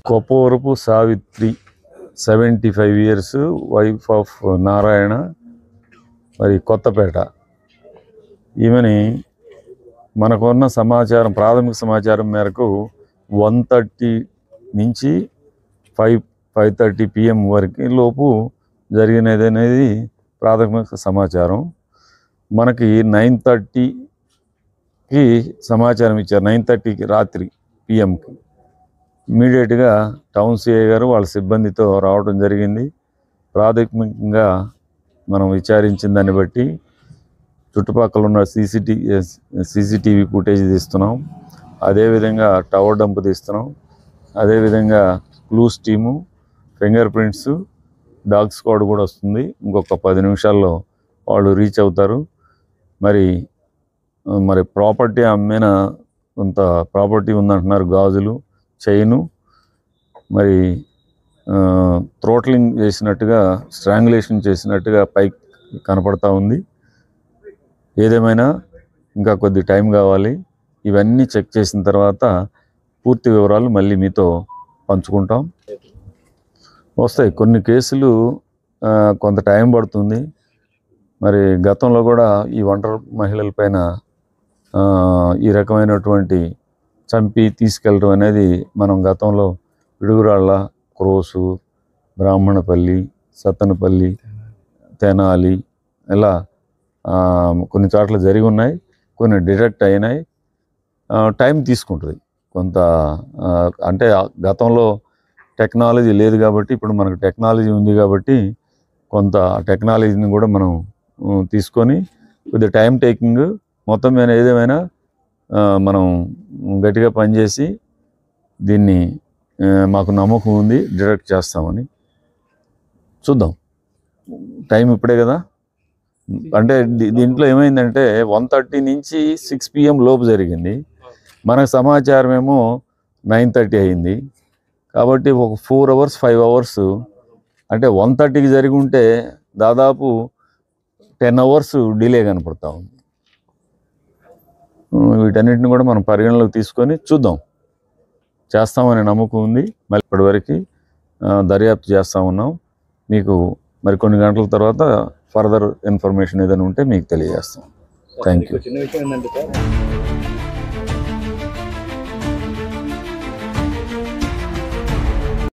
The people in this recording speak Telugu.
Koppavarapu Savitri 75 years, wife of Narayana, మరి కొత్తపేట. ఈమెని మనకున్న సమాచారం, ప్రాథమిక సమాచారం మేరకు 1:30 నుంచి 5:30 PM వరకు లోపు జరిగినది అనేది ప్రాథమిక సమాచారం. మనకి 9:30కి సమాచారం ఇచ్చారు. 9:30కి రాత్రి PMకి ఇమీడియట్గా టౌన్ సిఐ గారు వాళ్ళ సిబ్బందితో రావడం జరిగింది. ప్రాథమికంగా మనం విచారించిన దాన్ని బట్టి చుట్టుపక్కల ఉన్న సీసీటీవీ ఫుటేజ్ తీస్తున్నాం, అదేవిధంగా టవర్ డంప్ తీస్తున్నాం, అదేవిధంగా clues team, finger prints, dog squad కూడా వస్తుంది. ఇంకొక 10 నిమిషాల్లో వాళ్ళు రీచ్ అవుతారు. మరి ప్రాపర్టీ అమ్మిన కొంత ప్రాపర్టీ ఉందంటున్నారు, గాజులు, చైను, మరి థ్రోట్లింగ్ చేసినట్టుగా, స్ట్రాంగులేషన్ చేసినట్టుగా పైకి కనపడతా ఉంది. ఏదేమైనా ఇంకా కొద్ది టైం కావాలి. ఇవన్నీ చెక్ చేసిన తర్వాత పూర్తి వివరాలు మళ్ళీ మీతో పంచుకుంటాం. వస్తాయి కొన్ని కేసులు, కొంత టైం పడుతుంది. మరి గతంలో కూడా ఈ ఒంటరి మహిళల పైన ఈ రకమైనటువంటి చంపి తీసుకెళ్ళడం అనేది మనం గతంలో పిడుగురాళ్ళ, క్రోసు, బ్రాహ్మణపల్లి, సత్తనపల్లి, తెనాలి ఇలా కొన్ని చోట్ల జరిగి ఉన్నాయి. కొన్ని డిటెక్ట్ అయినాయి. టైం తీసుకుంటుంది కొంత. అంటే గతంలో టెక్నాలజీ లేదు కాబట్టి, ఇప్పుడు మనకు టెక్నాలజీ ఉంది కాబట్టి కొంత టెక్నాలజీని కూడా మనం తీసుకొని కొద్దిగా టైం టేకింగ్. మొత్తం మీద ఏదేమైనా మనం గట్టిగా పనిచేసి దీన్ని మాకు నమ్మకం ఉంది డిటెక్ట్ చేస్తామని. చూద్దాం, టైం ఇప్పుడే కదా. అంటే దీంట్లో ఏమైందంటే 1:30 నుంచి 6 PM లోపు జరిగింది. మనకు సమాచారం ఏమో 9:30 అయింది. కాబట్టి ఒక 4 hours 5 hours, అంటే 1:30కి జరిగి ఉంటే దాదాపు 10 hours డిలే కనపడతా ఉంది. వీటన్నిటిని కూడా మనం పరిగణలోకి తీసుకొని చూద్దాం, చేస్తామనే నమ్మకం ఉంది. మళ్ళీ ఇప్పటివరకు దర్యాప్తు చేస్తూ ఉన్నాం. మీకు మరి కొన్ని గంటల తర్వాత ఫర్దర్ ఇన్ఫర్మేషన్ ఏదైనా ఉంటే మీకు తెలియజేస్తాం. Thank you.